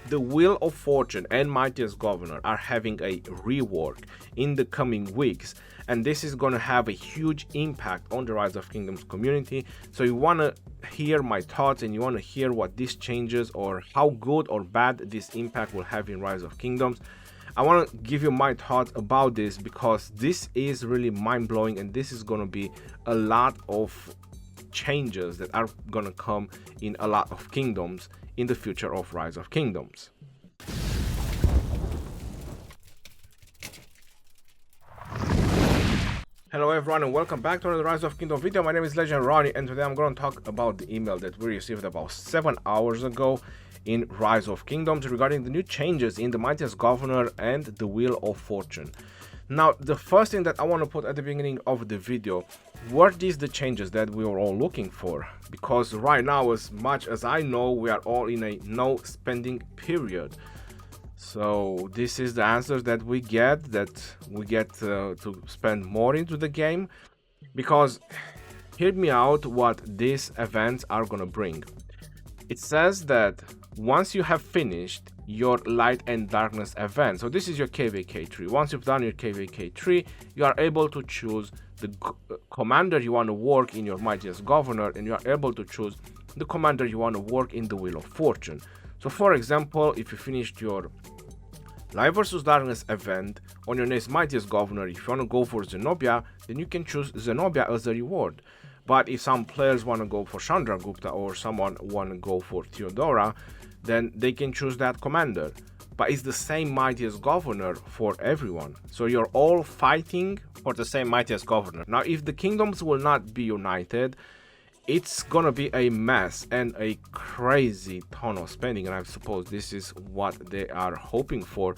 The Wheel of Fortune and Mightiest Governor are having a rework in the coming weeks, and this is going to have a huge impact on the Rise of Kingdoms community. So you want to hear my thoughts and you want to hear what these changes or how good or bad this impact will have in Rise of Kingdoms. I want to give you my thoughts about this because this is really mind-blowing, and this is going to be a lot of changes that are going to come in a lot of kingdoms in the future of Rise of Kingdoms. Hello everyone and welcome back to the Rise of Kingdom video. My name is Legend Ronnie, and today I'm going to talk about the email that we received about 7 hours ago in Rise of Kingdoms regarding the new changes in the Mightiest Governor and the Wheel of Fortune. Now, the first thing that I want to put at the beginning of the video, were these the changes that we were all looking for? Because right now, as much as I know, we are all in a no spending period. So this is the answers that we get to spend more into the game. Because hear me out what these events are gonna bring. It says that once you have finished your light and darkness event, so this is your KVK tree. Once you've done your KVK tree, you are able to choose the commander you want to work in your Mightiest Governor, and you are able to choose the commander you want to work in the Wheel of Fortune. So for example, if you finished your Light versus Darkness event on your next Mightiest Governor, if you want to go for Zenobia, then you can choose Zenobia as a reward. But if some players want to go for Chandragupta or someone want to go for Theodora, then they can choose that commander. But it's the same Mightiest Governor for everyone. So you're all fighting for the same Mightiest Governor. Now, if the kingdoms will not be united, it's gonna be a mess and a crazy ton of spending. And I suppose this is what they are hoping for,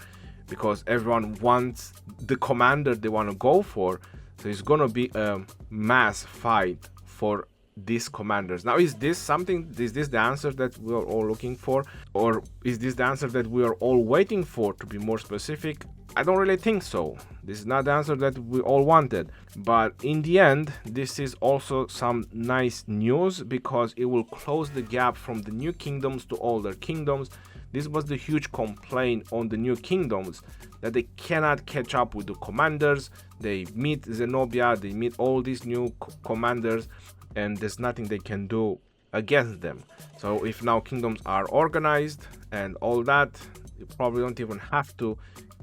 because everyone wants the commander they want to go for. So it's gonna be a mass fight for these commanders. Now, is this the answer that we are all looking for, or is this the answer that we are all waiting for? To be more specific, I don't really think so. This is not the answer that we all wanted, but in the end, this is also some nice news because it will close the gap from the new kingdoms to older kingdoms. This was the huge complaint on the new kingdoms, that they cannot catch up with the commanders. They meet Zenobia, they meet all these new commanders, and there's nothing they can do against them. So if now kingdoms are organized and all that, you probably don't even have to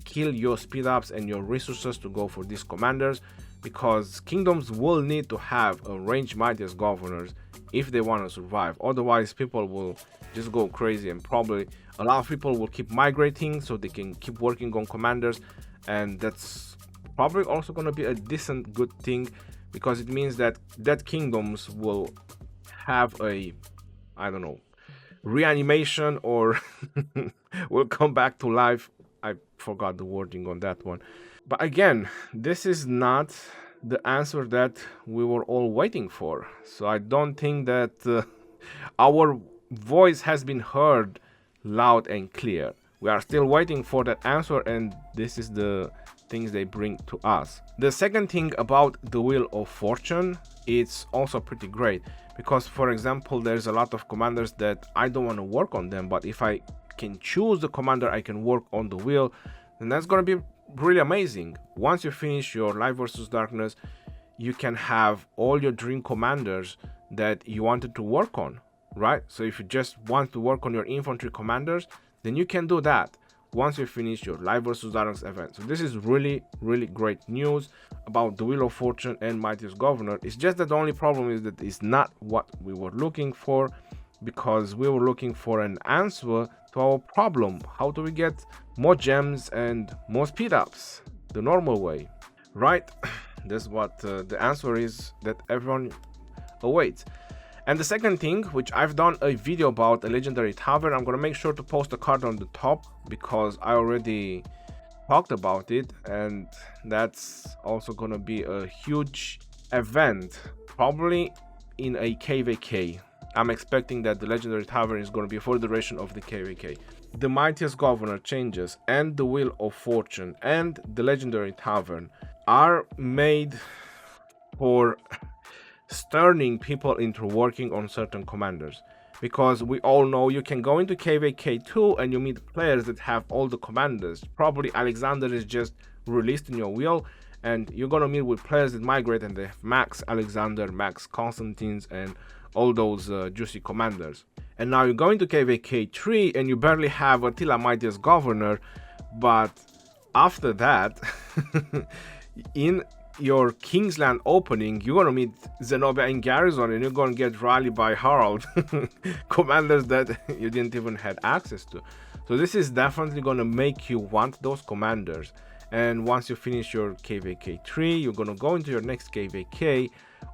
kill your speed ups and your resources to go for these commanders, because kingdoms will need to have a ranged Mightiest Governors if they want to survive. Otherwise, people will just go crazy, and probably a lot of people will keep migrating so they can keep working on commanders, and that's probably also going to be a decent good thing, because it means that kingdoms will have a, I don't know, reanimation, or will come back to life. I forgot the wording on that one. But again, this is not the answer that we were all waiting for. So I don't think that our voice has been heard loud and clear. We are still waiting for that answer, and this is the things they bring to us. The second thing about the Wheel of Fortune, it's also pretty great, because for example, there's a lot of commanders that I don't want to work on them, but if I can choose the commander I can work on the wheel, then that's going to be really amazing. Once you finish your Light versus Darkness, you can have all your dream commanders that you wanted to work on, right? So if you just want to work on your infantry commanders, then you can do that once you finish your Light versus Darkness event. So this is really great news about the Wheel of Fortune and Mightiest Governor. It's just that the only problem is that it's not what we were looking for, because we were looking for an answer to our problem. How do we get more gems and more speed ups the normal way, right? That's what the answer is that everyone awaits. And the second thing, which I've done a video about, a legendary Tavern, I'm gonna make sure to post a card on the top because I already talked about it, and that's also gonna be a huge event, probably in a KVK. I'm expecting that the Legendary Tavern is going to be for the duration of the KVK. The Mightiest Governor changes and the Wheel of Fortune and the Legendary Tavern are made for turning people into working on certain commanders. because we all know you can go into KVK2 and you meet players that have all the commanders. Probably Alexander is just released in your wheel, and you're gonna meet with players that migrate and they have max Alexander, max Constantines, and all those juicy commanders. And now you go into KVK3 and you barely have Attila Mightiest Governor, but after that, in your Kingsland opening, you're gonna meet Zenobia in Garrison, and you're gonna get rallied by Harald, commanders that you didn't even have access to. So this is definitely gonna make you want those commanders. And once you finish your KVK3, you're gonna go into your next KVK,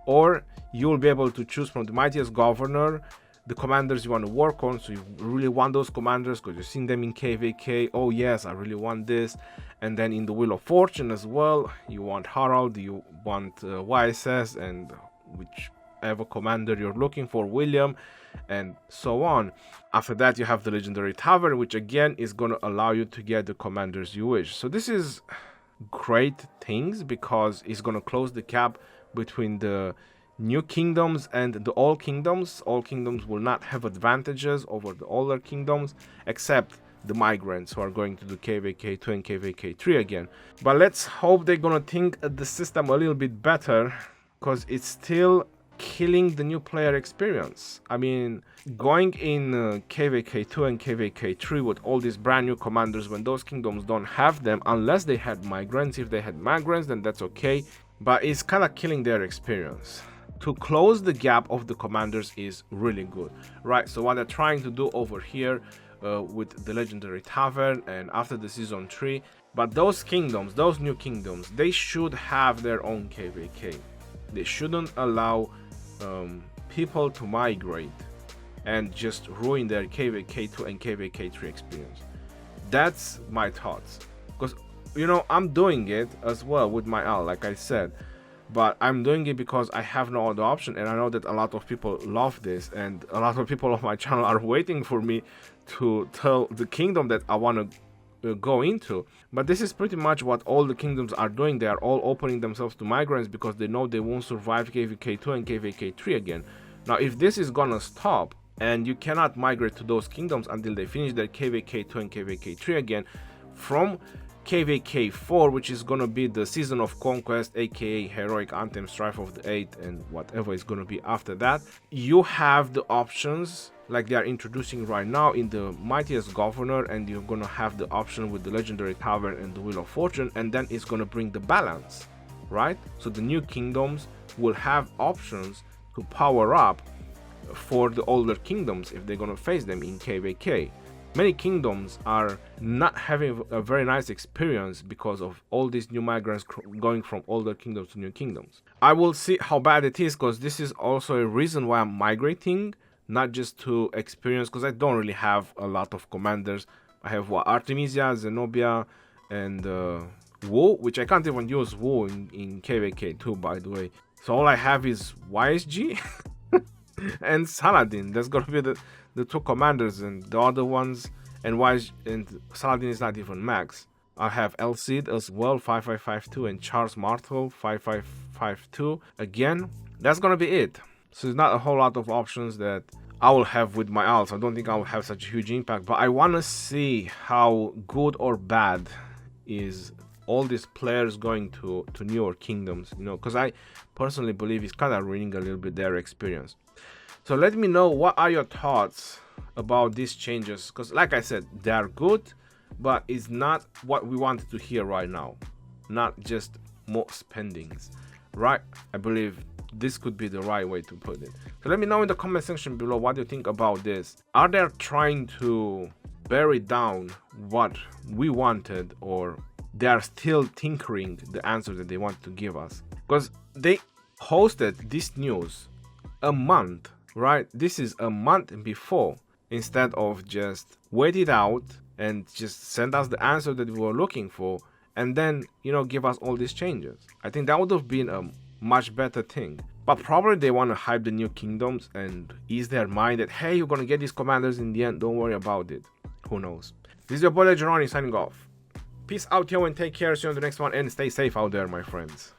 or you'll be able to choose from the Mightiest Governor the commanders you want to work on. So you really want those commanders because you've seen them in KVK. Oh yes, I really want this. And then in the Wheel of Fortune as well, you want Harald, you want YSS, and whichever commander you're looking for, William, and so on. After that, you have the Legendary Tavern, which again is going to allow you to get the commanders you wish. So this is great things because it's going to close the gap between the new kingdoms and the old kingdoms. All kingdoms will not have advantages over the older kingdoms, except the migrants who are going to do KVK2 and KVK3 again. But let's hope they're gonna think the system a little bit better, because it's still killing the new player experience. I mean, going in KVK2 and KVK3 with all these brand new commanders when those kingdoms don't have them, unless they had migrants. If they had migrants, then that's okay, but it's kind of killing their experience. To close the gap of the commanders is really good, right? So what they're trying to do over here with the Legendary Tavern and after the Season 3, but those kingdoms, those new kingdoms, they should have their own KVK. They shouldn't allow people to migrate and just ruin their KVK2 and KVK3 experience. That's my thoughts, because you know, I'm doing it as well with my Al, like I said, but I'm doing it because I have no other option, and I know that a lot of people love this, and a lot of people on my channel are waiting for me to tell the kingdom that I want to go into. But this is pretty much what all the kingdoms are doing. They are all opening themselves to migrants because they know they won't survive KVK2 and KVK3 again. Now if this is gonna stop and you cannot migrate to those kingdoms until they finish their KVK2 and KVK3 again, from KVK4, which is gonna be the Season of Conquest, aka Heroic Anthem, Strife of the Eight, and whatever is gonna be after that, you have the options like they are introducing right now in the Mightiest Governor, and you're gonna have the option with the Legendary Tavern and the Wheel of Fortune, and then it's gonna bring the balance, right? So the new kingdoms will have options to power up for the older kingdoms if they're gonna face them in KVK. Many kingdoms are not having a very nice experience because of all these new migrants going from older kingdoms to new kingdoms. I will see how bad it is, because this is also a reason why I'm migrating, not just to experience, because I don't really have a lot of commanders. I have Artemisia, Zenobia, and Wu, which I can't even use Wu in KVK2, by the way. So all I have is YSG and Saladin. That's gonna be the two commanders, and the other ones, and Saladin is not even max. I have El Cid as well, 5552, and Charles Martel, 5552. Again, that's gonna be it. So there's not a whole lot of options that I will have with my alts. I don't think I will have such a huge impact, but I want to see how good or bad is all these players going to newer kingdoms, you know, because I personally believe it's kind of ruining a little bit their experience. So let me know, what are your thoughts about these changes, because like I said, they are good, but it's not what we wanted to hear right now. Not just more spendings, right? I believe this could be the right way to put it. So let me know in the comment section below, what do you think about this? Are they trying to bury down what we wanted, or they are still tinkering the answer that they want to give us? Because they hosted this news a month, right? This is a month before, instead of just wait it out and just send us the answer that we were looking for, and then, you know, give us all these changes. I think that would have been a much better thing. But probably they want to hype the new kingdoms and ease their mind that, hey, you're gonna get these commanders in the end, don't worry about it. Who knows? This is your boy Legendary signing off. Peace out, yo, and take care. See you on the next one, and stay safe out there, my friends.